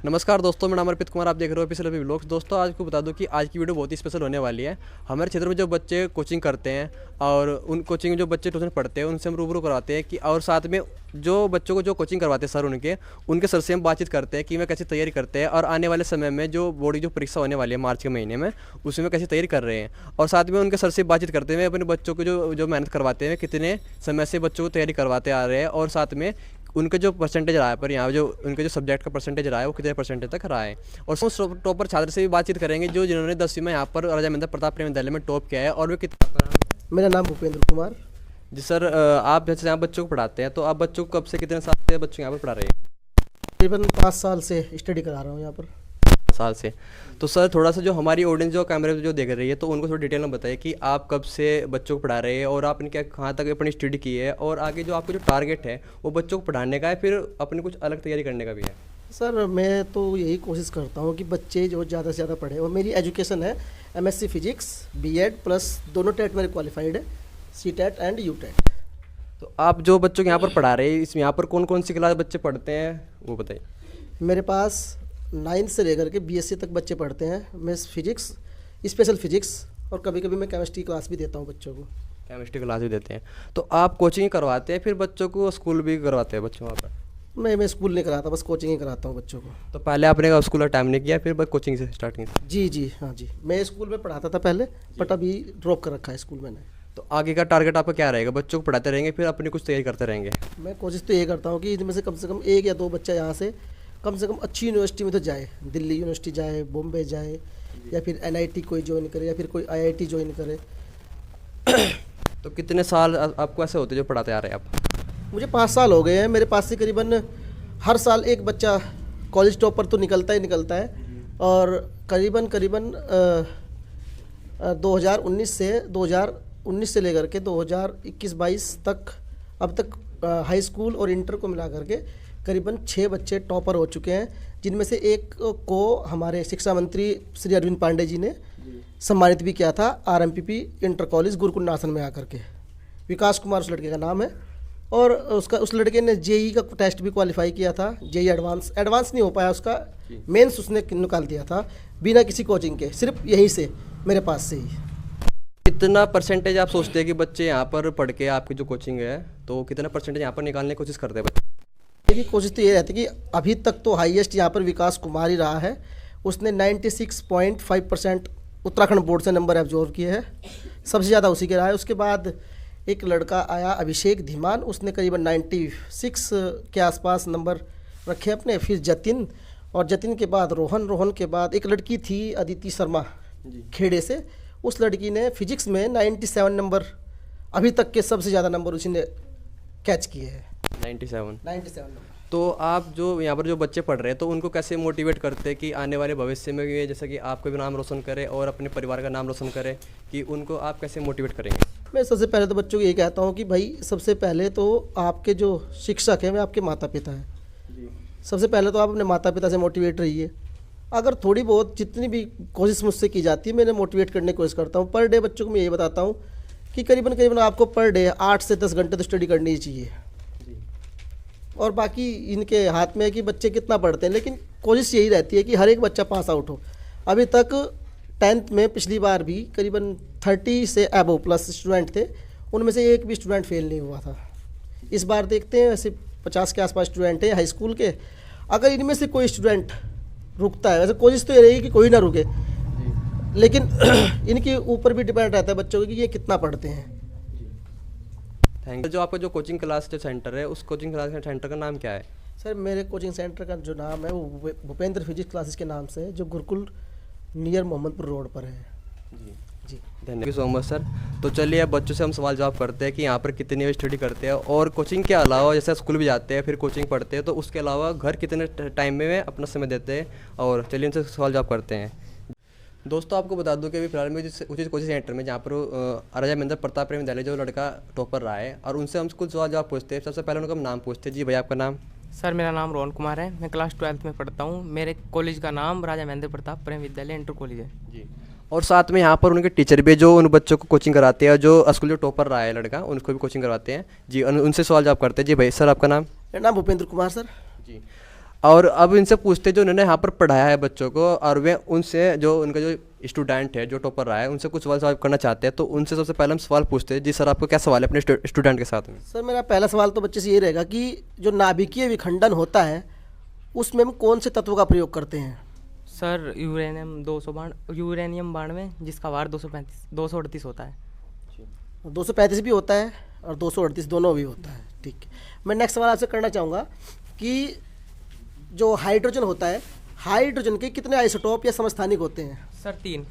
नमस्कार दोस्तों, मेरा नाम अर्पित कुमार, आप देख रहे हो ऑफिशियल अभी व्लॉग्स। दोस्तों आज को बता दूं कि आज की वीडियो बहुत ही स्पेशल होने वाली है। हमारे क्षेत्र में जो बच्चे कोचिंग करते हैं और उन कोचिंग में जो बच्चे ट्यूशन पढ़ते हैं उनसे हम रूबरू करवाते हैं कि और साथ में जो बच्चों को जो कोचिंग करवाते हैं सर उनके सर से हम बातचीत करते हैं कि वे कैसी तैयारी करते हैं और आने वाले समय में जो बोर्ड की जो परीक्षा होने वाली है मार्च के महीने में उसमें कैसी तैयारी कर रहे हैं। और साथ में उनके सर से बातचीत करते हुए अपने बच्चों को जो मेहनत करवाते हैं कितने समय से बच्चों को तैयारी करवाते आ रहे हैं और साथ में उनके जो परसेंटेज रहा है पर यहाँ जो उनके जो सब्जेक्ट का परसेंटेज रहा है वो कितने परसेंटेज तक रहा है। और उस टॉपर छात्र से भी बातचीत करेंगे जो जिन्होंने 10वीं में यहाँ पर राजा महेंद्र प्रताप प्रेम विद्यालय में टॉप किया है और वे कितना। मेरा नाम भूपेंद्र कुमार। जी सर, आप जैसे यहाँ बच्चों को पढ़ाते हैं तो आप बच्चों को कब से कितने साल से बच्चों यहाँ पर पढ़ा रहे हैं? तकरीबन 5 साल से स्टडी करा रहा हूँ यहाँ पर। साल से। तो सर थोड़ा सा जो हमारी ऑडियंस जो कैमरे पे जो देख रही है तो उनको थोड़ी डिटेल में बताइए कि आप कब से बच्चों को पढ़ा रहे हैं और आपने क्या कहाँ तक अपनी स्टडी की है और आगे जो आपका जो टारगेट है वो बच्चों को पढ़ाने का है फिर अपनी कुछ अलग तैयारी करने का भी है? सर मैं तो यही कोशिश करता हूँ कि बच्चे जो ज़्यादा से ज़्यादा पढ़े और मेरी एजुकेशन है MSc फिजिक्स B.Ed प्लस दोनों टेट मेरे क्वालिफाइड है, C.Tet एंड U.Tet। तो आप जो बच्चों को यहाँ पर पढ़ा रहे हैं इसमें यहाँ पर कौन कौन सी क्लास बच्चे पढ़ते हैं वो बताइए। मेरे पास 9th से लेकर के BSc तक बच्चे पढ़ते हैं। मैं फिजिक्स, स्पेशल फिजिक्स और कभी कभी मैं केमिस्ट्री क्लास भी देता हूँ बच्चों को। केमिस्ट्री क्लास भी देते हैं। तो आप कोचिंग करवाते हैं फिर बच्चों को स्कूल भी करवाते हैं बच्चों वहाँ पर? मैं स्कूल नहीं कराता, बस कोचिंग ही कराता हूँ बच्चों को। तो पहले आपने स्कूल का टाइम नहीं किया फिर कोचिंग से स्टार्टिंग? जी हाँ जी, मैं स्कूल में पढ़ाता था पहले बट अभी ड्रॉप कर रखा है स्कूल मैंने। तो आगे का टारगेट आपका क्या रहेगा? बच्चों को पढ़ाते रहेंगे फिर अपनी कुछ तैयारी करते रहेंगे? मैं कोशिश तो ये करता हूँ कि इनमें से कम 1 या 2 बच्चा यहाँ से कम अच्छी यूनिवर्सिटी में तो जाए, दिल्ली यूनिवर्सिटी जाए, बॉम्बे जाए या फिर NIT कोई ज्वाइन करे या फिर कोई IIT ज्वाइन करे। तो कितने साल आपको ऐसे होते जो पढ़ाते आ रहे हैं आप? मुझे 5 साल हो गए हैं। मेरे पास से करीबन हर साल एक बच्चा कॉलेज टॉपर तो निकलता है और करीबन 2019 से लेकर के 2021-22 तक अब तक हाई स्कूल और इंटर को मिला करके करीबन 6 बच्चे टॉपर हो चुके हैं, जिनमें से एक को हमारे शिक्षा मंत्री श्री अरविंद पांडे जी ने सम्मानित भी किया था RMPP इंटर कॉलेज गुरुकुल नासन में आकर के। विकास कुमार उस लड़के का नाम है और उस लड़के ने JEE का टेस्ट भी क्वालिफाई किया था। JEE एडवांस नहीं हो पाया उसका, मेंस उसने निकाल दिया था बिना किसी कोचिंग के, सिर्फ यहीं से मेरे पास से ही। कितना परसेंटेज आप सोचते हैं कि बच्चे यहाँ पर पढ़ के आपकी जो कोचिंग है तो कितना परसेंटेज यहाँ पर निकालने की कोशिश करते हैं बच्चे? मेरी कोशिश तो ये रहती है कि अभी तक तो हाईएस्ट यहाँ पर विकास कुमार ही रहा है। उसने 96.5% उत्तराखंड बोर्ड से नंबर एब्जॉर्व किए हैं, सबसे ज़्यादा उसी के रहा है। उसके बाद एक लड़का आया अभिषेक धीमान, उसने करीबन 96 के आसपास नंबर रखे अपने। फिर जतिन और जतिन के बाद रोहन के बाद एक लड़की थी अदिति शर्मा खेड़े से, उस लड़की ने फिजिक्स में 97 नंबर, अभी तक के सबसे ज़्यादा नंबर उसी ने कैच किए हैं। 97 नंबर। तो आप जो यहाँ पर जो बच्चे पढ़ रहे हैं तो उनको कैसे मोटिवेट करते हैं कि आने वाले भविष्य में ये जैसा कि आपका भी नाम रोशन करे और अपने परिवार का नाम रोशन करे, कि उनको आप कैसे मोटिवेट करेंगे? मैं सबसे पहले तो बच्चों को ये कहता हूँ कि भाई सबसे पहले तो आपके जो शिक्षक हैं वे आपके माता पिता हैं। सबसे पहले तो आप अपने माता पिता से मोटिवेट रहिए। अगर थोड़ी बहुत जितनी भी कोशिश मुझसे की जाती है मैंने मोटिवेट करने की कोशिश करता हूँ। पर डे बच्चों को मैं ये बताता हूँ कि करीबन आपको पर डे 8 से 10 घंटे तो स्टडी करनी ही चाहिए। और बाकी इनके हाथ में है कि बच्चे कितना पढ़ते हैं, लेकिन कोशिश यही रहती है कि हर एक बच्चा पास आउट हो। अभी तक 10th में पिछली बार भी करीबन 30 से अबव प्लस स्टूडेंट थे, उनमें से एक भी स्टूडेंट फेल नहीं हुआ था। इस बार देखते हैं वैसे 50 के आसपास स्टूडेंट हैं हाई स्कूल के। अगर इनमें से कोई स्टूडेंट रुकता है, वैसे कोशिश तो ये रहेगी कि कोई ना रुके, लेकिन इनके ऊपर भी डिपेंड रहता है बच्चों को कि ये कितना पढ़ते हैं। Thank you. जो आपका जो कोचिंग क्लास जो सेंटर है उस कोचिंग क्लास के सेंटर का नाम क्या है? सर मेरे कोचिंग सेंटर का जो नाम है वो भूपेंद्र फिजिक्स क्लासेस के नाम से है, जो गुरुकुल नियर मोहम्मदपुर रोड पर है। जी thank you so much sir. तो चलिए अब बच्चों से हम सवाल जवाब करते हैं कि यहाँ पर कितनी वे स्टडी करते हैं और कोचिंग के अलावा जैसे स्कूल भी जाते हैं फिर कोचिंग पढ़ते हैं तो उसके अलावा घर कितने टाइम में वे अपना समय देते हैं, और चलिए उनसे सवाल जवाब करते हैं। दोस्तों आपको बता दूं कि अभी फिलहाल में उचित कोचिंग सेंटर में जहाँ पर राजा महेंद्र प्रताप प्रेम विद्यालय जो लड़का टॉपर रहा है और उनसे हम कुछ सवाल जवाब पूछते हैं। सबसे पहले उनका हम नाम पूछते हैं। जी भैया आपका नाम? सर मेरा नाम रोहन कुमार है, मैं क्लास 12th में पढ़ता हूँ। मेरे कॉलेज का नाम राजा महेंद्र प्रताप प्रेम विद्यालय इंटर कॉलेज है। जी। और साथ में यहाँ पर उनके टीचर भी जो उन बच्चों को कोचिंग कराते हैं, जो स्कूल जो टॉपर रहा है लड़का उनको भी कोचिंग करवाते हैं। जी उनसे सवाल जवाब करते हैं। जी भाई सर आपका नाम? मेरा नाम भूपेंद्र कुमार सर। जी और अब इनसे पूछते जो उन्होंने यहाँ पर पढ़ाया है बच्चों को, और वे उनसे जो उनका जो स्टूडेंट है जो टॉपर रहा है उनसे कुछ सवाल सवाल करना चाहते हैं, तो उनसे सबसे पहले हम सवाल पूछते हैं। जी सर, आपको क्या सवाल है अपने स्टूडेंट के साथ में? सर मेरा पहला सवाल तो बच्चे से ये रहेगा कि जो नाभिकीय विखंडन होता है उसमें हम कौन से तत्व का प्रयोग करते हैं? सर यूरेनियम 92 जिसका वार 238 होता है। 235 भी होता है और 238 दोनों भी होता है। ठीक है, मैं नेक्स्ट सवाल आपसे करना चाहूँगा कि जो हाइड्रोजन होता है, हाइड्रोजन के कितने आइसोटोप या समस्थानिक होते हैं? सर 3।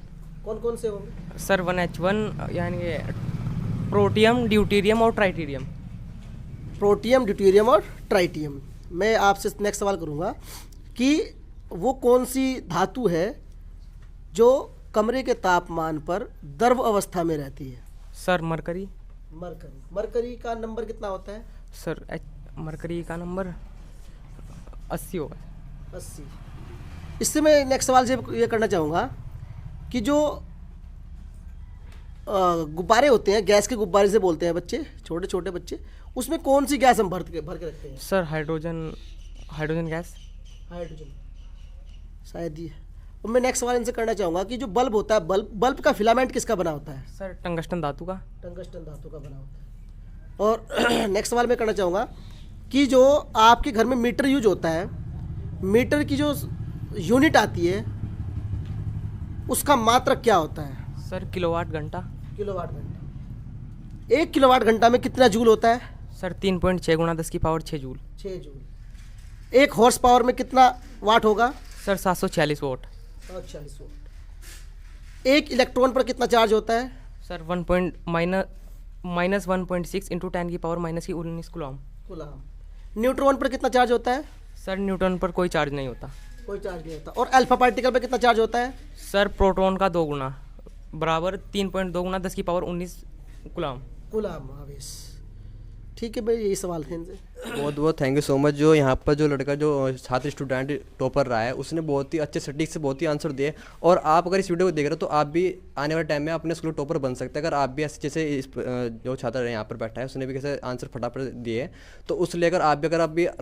कौन कौन से होंगे? सर 1H1 यानी कि प्रोटियम, ड्यूटीरियम और ट्राइटीरियम। प्रोटियम, ड्यूटीरियम और ट्राइटियम। मैं आपसे नेक्स्ट सवाल करूँगा कि वो कौन सी धातु है जो कमरे के तापमान पर द्रव अवस्था में रहती है? Sir mercury. मरकरी का नंबर कितना होता है? सर मरकरी का नंबर 80 होगा। 80। इससे मैं नेक्स्ट सवाल से ये करना चाहूँगा कि जो गुब्बारे होते हैं, गैस के गुब्बारे से बोलते हैं बच्चे, छोटे छोटे बच्चे, उसमें कौन सी गैस हम भर के रखते हैं? Sir hydrogen gas. हाइड्रोजन शायद ये। और मैं नेक्स्ट सवाल इनसे करना चाहूँगा कि जो बल्ब होता है, बल्ब का फिलामेंट किसका बना होता है? सर टंगस्टन धातु का। टंगस्टन धातु का बना होता है। और नेक्स्ट सवाल मैं करना चाहूँगा कि जो आपके घर में मीटर यूज होता है, मीटर की जो यूनिट आती है उसका मात्रक क्या होता है? सर किलोवाट घंटा। किलोवाट घंटा। 1 किलोवाट घंटा में कितना जूल होता है? सर 3.6 गुणा 10 की power 6 joule. 6 joule. 1 horse power में कितना वाट होगा? Sir 746 vote. 746 वोट। 1 इलेक्ट्रॉन पर कितना चार्ज होता है? सर -1.6 इंटू 10 की पावर -19 कूलम। न्यूट्रॉन पर कितना चार्ज होता है? सर न्यूट्रॉन पर कोई चार्ज नहीं होता। कोई चार्ज नहीं होता। और अल्फा पार्टिकल पर कितना चार्ज होता है? सर प्रोटॉन का 2 गुना बराबर 3.2 गुना 10 की पावर 19 कूलम आवेश। ठीक है भाई, यही सवाल थे इनसे। बहुत बहुत थैंक यू सो मच। जो यहाँ पर जो लड़का जो छात्र स्टूडेंट टॉपर रहा है उसने बहुत ही अच्छे सटीक से बहुत ही आंसर दिए, और आप अगर इस वीडियो को देख रहे हो तो आप भी आने वाले टाइम में अपने स्कूल टॉपर बन सकते हैं। अगर आप भी ऐसे जैसे इस जो छात्र यहाँ पर बैठा है उसने भी कैसे आंसर फटाफट दिए, तो उस लेकर आप भी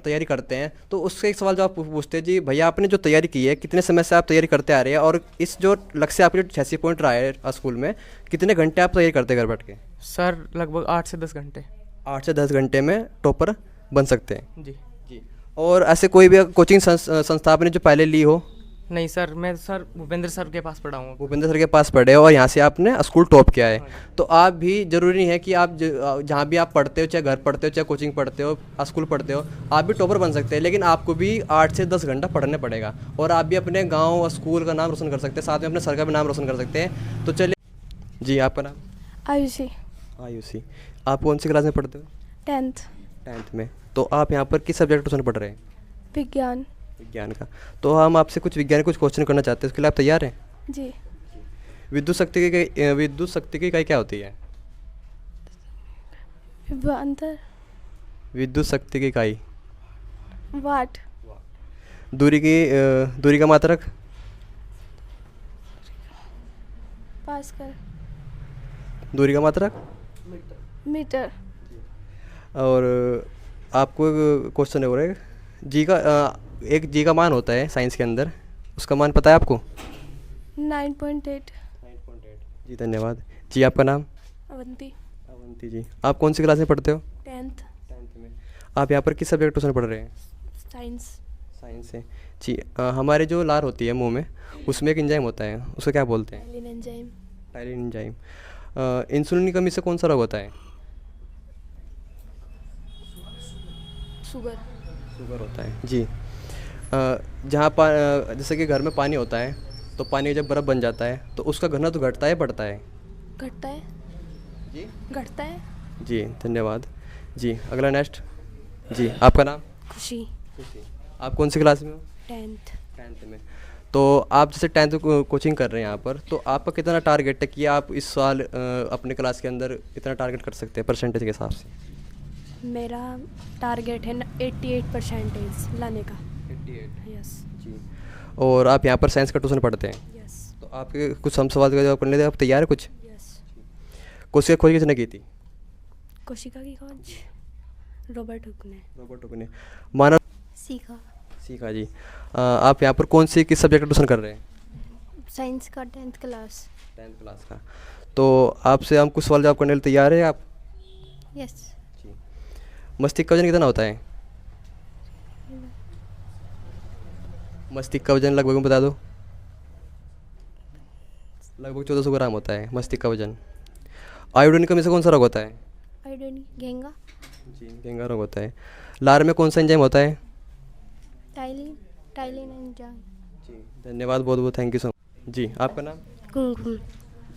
तैयारी करते हैं तो उससे एक सवाल जो आप पूछते हैं, जी भैया आपने जो तैयारी की है कितने समय से आप तैयारी करते आ रहे हैं, और इस जो लक्ष्य आपके जो 86 पॉइंट रहा है स्कूल में, कितने घंटे आप तैयारी करते हैं घर बैठ के? सर लगभग 8 से 10 घंटे। 8 से 10 घंटे में टॉपर बन सकते हैं? जी। और ऐसे कोई भी कोचिंग संस्था आपने जो पहले ली हो? नहीं सर, मैं सर भूपेंद्र सर के पास पढ़ा हूँ। भूपेंद्र सर के पास पढ़े हो और यहाँ से आपने स्कूल टॉप किया है, तो आप भी ज़रूरी नहीं है कि आप जहाँ भी आप पढ़ते हो, चाहे घर पढ़ते हो, चाहे कोचिंग पढ़ते हो, स्कूल पढ़ते हो, आप भी टॉपर बन सकते हैं। लेकिन आपको भी 8 से 10 घंटा पढ़ने पड़ेगा, और आप भी अपने गाँव और स्कूल का नाम रोशन कर सकते हैं, साथ में अपने सर का भी नाम रोशन कर सकते हैं। तो चलिए जी, आपका नाम? आयुषी। आयुषी। आप कौन सी क्लास में पढ़ते हो? 10th में। तो आप यहाँ पर किस सब्जेक्ट ट्यूशन पढ़ रहे हैं? विज्ञान का। तो हम आपसे कुछ विज्ञान कुछ क्वेश्चन करना चाहते हैं, उसके लिए आप तैयार हैं? जी। विद्युत शक्ति की इकाई क्या होती है? विभवांतर। विद्युत शक्ति की इकाई? वाट। दूरी का मात्रक? पास्कल। दूरी का मात्रक? मीटर। और आपको क्वेश्चन है, और एक जी का मान होता है साइंस के अंदर, उसका मान पता है आपको? 9.8। जी धन्यवाद। जी आपका नाम? अवंती। अवंती जी। आप कौन सी क्लास में पढ़ते हो? 10th में। आप यहाँ पर किस सब्जेक्ट ट्यूशन पढ़ रहे हैं? साइंस से। जी हमारे जो लार होती है मुंह में, उसमें एक एंजाइम होता है, उसको क्या बोलते हैं? Ptyalin enzyme. इंसुलिन की कमी से कौन सा रोग होता है? शुगर होता है। जी जहाँ जैसे कि घर में पानी होता है, तो पानी जब बर्फ़ बन जाता है तो उसका घनत्व घटता है बढ़ता है? घटता है। जी घटता है। जी धन्यवाद। जी अगला नेक्स्ट। जी आपका नाम? खुशी। आप कौन सी क्लास में हो? 10th में। तो आप जैसे 10th कोचिंग कर रहे हैं यहाँ पर, तो आपका कितना टारगेट है कि आप इस साल अपने क्लास के अंदर इतना टारगेट कर सकते हैं परसेंटेज के हिसाब से? मेरा टारगेट है 88% लाने का। 88? यस। जी। और आप यहाँ पर साइंस का ट्यूशन पढ़ते हैं? यस। तो आपके कुछ हम सवाल का जवाब करने दें, आप तैयार है कुछ? यस। कोशिका खोज किसने की थी? कोशिका की खोज रॉबर्ट हुक ने। मानव सीखा जी। आप यहाँ पर कौन सी किस सब्जेक्ट का ट्यूशन कर रहे हैं? साइंस का 10th क्लास। 10th क्लास का। तो आपसे हम कुछ सवाल जवाब करने के लिए तैयार हैं आप? यस। जी। मस्तिष्क का वजन कितना होता है? मस्तिष्क का वजन लगभग बता दो। लगभग 1400 ग्राम होता है मस्तिष्क का वजन। आयोडीन की कमी से कौन सा रोग होता है? आयोडीन घेंगा। जी, घेंगा रोग होता है। लार में कौन सा एंजाइम होता है? Ptyalin ptyalin enzyme. जी, धन्यवाद, बहुत बहुत थैंक यू सो मच। जी, आपका नाम? कुमकुम।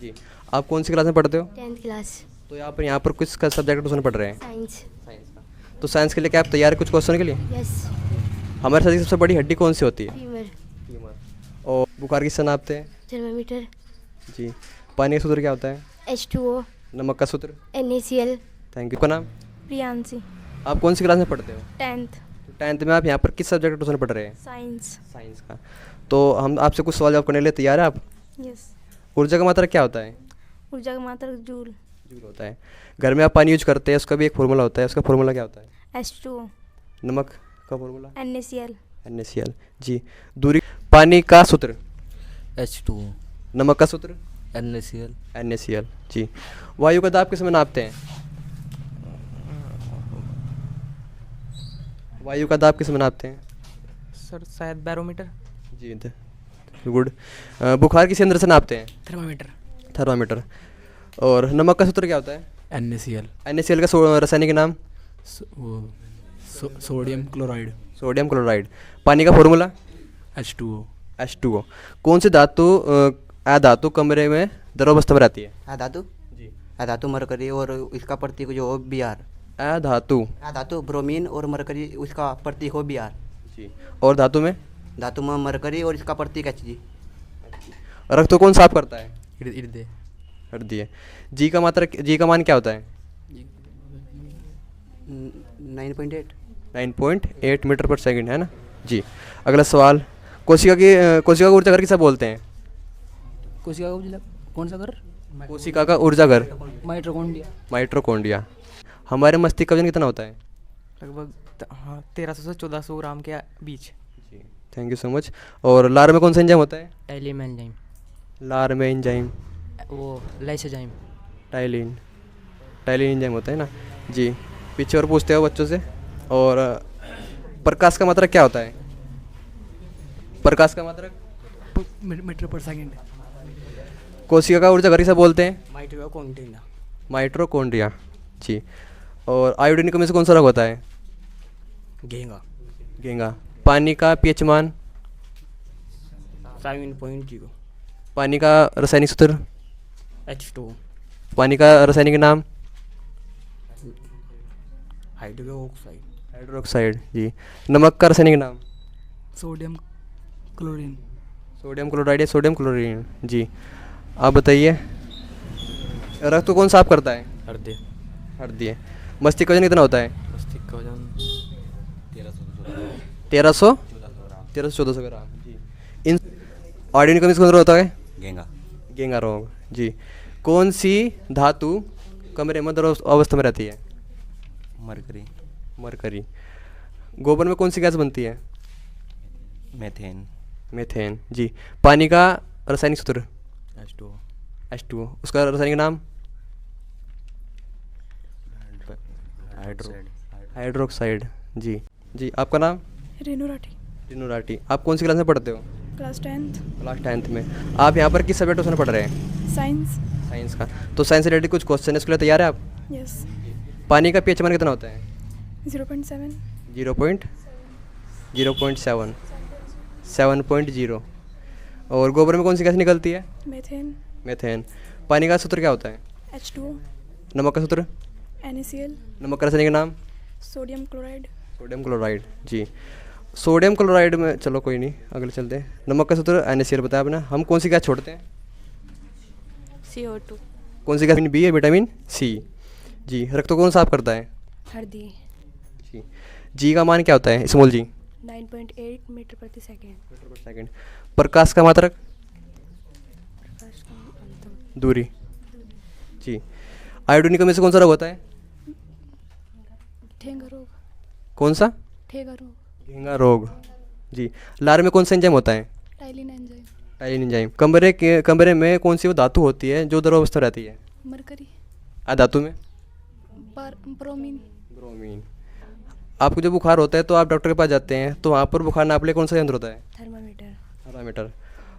जी, आप कौन सी क्लास में पढ़ते हो? 10th class. तो यहाँ पर किस का सब्जेक्ट ट्यूशन पढ़ रहे हैं? साइंस। साइंस का। तो साइंस के लिए क्या आप तैयार हैं कुछ क्वेश्चन के लिए? यस। हमारे शरीर की सबसे बड़ी हड्डी कौन सी होती है? फीवर। फीमर। और बुखार किससे नापते हैं? थर्मामीटर। जी। पानी का सूत्र क्या होता है? H2O। नमक का सूत्र? NaCl। Thank you. आपका नाम? प्रियांशी। आप कौन सी क्लास में पढ़ते हो? 10th। 10th में आप यहाँ पर किस सब्जेक्ट ट्यूशन पढ़ रहे हैं? साइंस। साइंस का। तो हम आपसे कुछ सवाल जवाब करने के लिए तैयार हैं आप? यस। ऊर्जा का मात्रा क्या होता है? ऊर्जा का मात्रा जूल। जूल होता है। घर में आप पानी यूज करते हैं उसका भी एक फार्मूला होता है, उसका फार्मूला क्या होता है? H2O। नमक का फार्मूला? NaCl। NaCl। जी। दूरी पानी का सूत्र? H2O। नमक का सूत्र? NaCl। NaCl। जी। वायु का दाब किस में नापते हैं? वायु का दाब किस में नापते हैं? सर शायद बैरोमीटर। जी, गुड। बुखार किस यंत्र से नापते हैं? थर्मामीटर। थर्मामीटर। और नमक का सूत्र क्या होता है? NaCl। NaCl का रासायनिक नाम? Sodium chloride. Sodium chloride. पानी का फॉर्मूला? H2O। H2O। कौन सी धातु अधातु कमरे में द्रवावस्था में रहती है? धातु जी। धातु मरकरी और इसका प्रतीक जो Br। अधातु। धातु ब्रोमीन और मरकरी उसका प्रतीक हो Br। जी। और धातु में? धातु में मरकरी और इसका प्रतीक Hg। रक्त को कौन साफ करता है? हृदय। हृदय। जी का मान क्या होता है? 9.8। 9.8 मीटर पर सेकंड है ना। जी। अगला सवाल, कोशिका का ऊर्जा घर किसे बोलते हैं? कोशिका का उजला कौन सा घर? कोशिका का ऊर्जा घर? माइटोकॉन्ड्रिया। माइटोकॉन्ड्रिया। हमारे मस्तिष्क का वजन कितना होता है? लगभग हाँ 1300 से 1400 ग्राम के बीच। जी, थैंक यू सो मच। और लार में कौन सा एंजाइम होता है? Ptyalin enzyme. लार में एंजाइम? वो लाइसोजाइम। टाइलिन एंजाइम होता है ना। जी। पीछे और पूछते हो बच्चों से। और प्रकाश का मात्रक क्या होता है? प्रकाश का मात्रक? मीटर पर सेकंड। कोशिका का ऊर्जा घर किसे बोलते हैं? माइटोकॉन्ड्रिया। माइटोकॉन्ड्रिया। जी। और आयोडीन की कमी से कौन सा रोग होता है? घेंगा। घेंगा। पानी का पीएच मान? 7.0। पानी का रासायनिक सूत्र? H2O। पानी का रासायनिक नाम? हाइड्रोक्साइड। हाइड्रोक्साइड। जी। नमक का रासायनिक नाम? Sodium chlorine. सोडियम क्लोराइड या सोडियम क्लोरीन। जी। आप बताइए, रक्त को कौन साफ करता है? हृदय। हृदय। मस्तिष्क का वजन कितना होता है? मस्तिष्क का वजन 1300 1400 ग्राम। जी। इन आयोडीन की कमी से कौन सा रोग होता है? घेंगा। घेंगा रोग। जी। कौन सी धातु कमरे में द्रव अवस्था में रहती है? मरकरी। मरकरी। गोबर में कौन सी गैस बनती है? मेथेन। मीथेन। जी। पानी का रासायनिक सूत्र? H2O। H2O। उसका रासायनिक नाम? हाइड्रोक्साइड। जी। जी। आपका नाम? रेनू राठी। टीनू राठी। आप कौन सी क्लास में पढ़ते हो? Class 10th। क्लास 10th में। आप यहाँ पर किस सब्जेक्ट ट्यूशन पढ़ रहे हैं? साइंस। साइंस का। तो साइंस से रिलेटेड कुछ क्वेश्चन है, इसके लिए तैयार है आप? यस। पानी का पीएच मान कितना होता है? 0.7। 0.7 7.0। और गोबर में कौन सी गैस निकलती है? मेथेन। मीथेन। पानी का सूत्र क्या होता है? H2O। नमक का सूत्र? NaCl। नमक का रासायनिक नाम? Sodium chloride. Sodium chloride. जी। सोडियम क्लोराइड में चलो कोई नहीं, अगले चलते हैं। नमक का सूत्र NaCl बताया आपने। हम कौन सी गैस छोड़ते हैं? CO2। कौन सी गैस? बी है विटामिन सी। जी। रक्त को कौन साफ करता है? हृदय। जी। जी का मान क्या होता है? स्मॉल जी? 9.8 मीटर प्रति सेकेंड। प्रकाश का मात्रक? प्रकाश का अंतम। दूरी। जी। आयोडीन की कमी से कौन सा रोग होता है? ठेंगा रोग। कौन सा? ठेंगा रोग। घेंगा रोग। जी। लार में कौन सा एंजाइम होता है? Ptyalin enzyme. Ptyalin enzyme. कमरे में कौन सी वो धातु होती है जो द्रवावस्था रहती है? मरकरी। अधातु में? ब्रोमीन। ब्रोमीन। आपको जब बुखार होता है तो आप डॉक्टर के पास जाते हैं, तो वहाँ पर बुखार नापने कौन सा यंत्र होता है? थर्मामीटर। थर्मामीटर।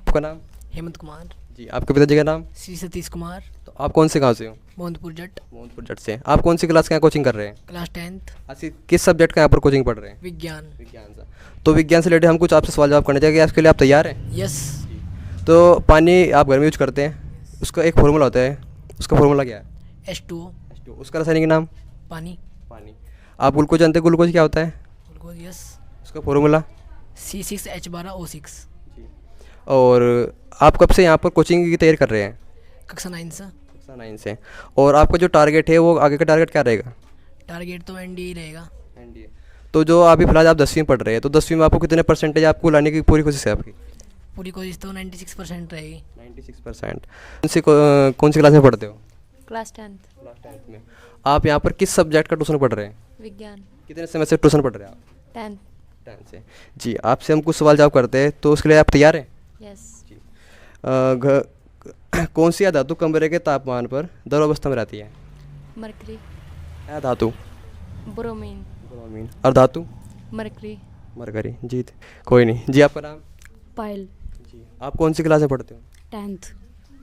आपका नाम? हेमंत कुमार। जी। आपके पिताजी का नाम? श्री सतीश कुमार। तो आप कौन से गाँव से हो? मोहनपुर जट। मोहनपुर जट से। आप कौन सी क्लास का यहाँ कोचिंग कर रहे हैं? Class 10th। किस सब्जेक्ट का यहाँ पर कोचिंग पढ़ रहे हैं? विज्ञान। विज्ञान से। तो विज्ञान से रिलेटेड हम कुछ आपसे सवाल जवाब करने चाहिए, इसके लिए आप तैयार हैं? यस। तो पानी आप घर में यूज करते हैं, उसका एक फार्मूला होता है, उसका फार्मूला क्या है? H2O। उसका रासायनिक नाम? पानी। पानी। आप ग्लूकोज जानते हैं? ग्लूकोज क्या होता है? Glucose yes. उसका फार्मूला? C6H12O6। और आप कब से यहाँ पर कोचिंग की तैयारी कर रहे हैं? कक्षा 9 से। कक्षा 9 से। और आपका जो टारगेट है वो आगे का टारगेट क्या रहेगा? टारगेट तो NDA रहेगा। एनडीए। तो जो अभी फिलहाल आप 10वीं में पढ़ रहे हैं, तो 10वीं में आपको कितने परसेंटेज आपको लाने की पूरी कोशिश है आपकी? पूरी कोशिश तो 96% रहेगी। 96%। कौन सी क्लास में पढ़ते हो? Class 10th। क्लास 10th में। आप यहाँ पर किस सब्जेक्ट का ट्यूशन पढ़ रहे हैं? विज्ञान। कितने समय से ट्यूशन पढ़ रहे हैं आप? 10th। 10 से। जी। आपसे हम कुछ सवाल जवाब करते हैं, तो उसके लिए आप तैयार हैं? यस। कौन सी धातु कमरे के तापमान पर द्रवावस्था में रहती है? मरकरी। धातु? ब्रोमीन। ब्रोमीन। और धातु? मरकरी। मरकरी। जी। कोई नहीं। जी। आपका नाम? पायल। जी। आप कौन सी क्लास में पढ़ते हो? 10th।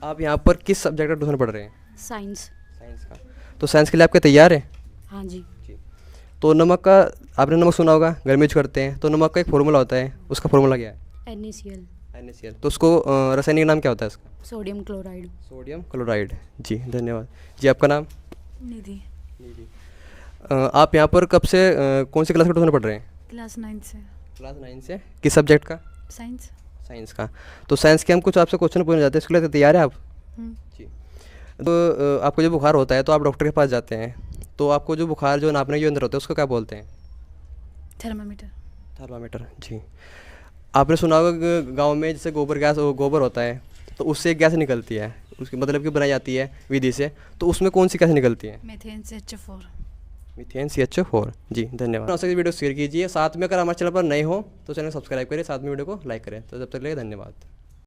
आप यहाँ पर किस सब्जेक्ट का ट्यूशन पढ़ रहे हैं? साइंस। साइंस का। तो साइंस के लिए आपके तैयार हैं? हाँ जी। जी। तो नमक का, आपने नमक सुना होगा, घर में यूज करते हैं, तो नमक का एक फार्मूला होता है, उसका फार्मूला क्या है? NaCl। NaCl। तो उसको रासायनिक नाम क्या होता है इसका? Sodium chloride. Sodium chloride. जी। धन्यवाद। जी। आपका नाम? निधि। आप यहाँ पर कब से कौन सी क्लास का ट्यूशन पढ़ रहे हैं? क्लास 9 से। क्लास 9 से। किस सब्जेक्ट का? साइंस। साइंस का। तो साइंस के हम कुछ आपसे क्वेश्चन पूछने जाते हैं, इसके लिए तैयार है आप? जी। तो आपको जो बुखार होता है तो आप डॉक्टर के पास जाते हैं, तो आपको जो बुखार जो नापने के यंत्र होता है उसको क्या बोलते हैं? थर्मामीटर। थर्मामीटर। जी। आपने सुना होगा गांव में जैसे गोबर होता है, तो उससे एक गैस निकलती है, उसकी मतलब कि बनाई जाती है विधि से, तो उसमें कौन सी गैस निकलती है? Methane CH4। Methane CH4। जी। धन्यवाद। वीडियो शेयर कीजिए, साथ में अगर हमारे चैनल पर नए हो तो चैनल सब्सक्राइब करें, साथ में वीडियो को लाइक करें। तो जब तक के लिए धन्यवाद।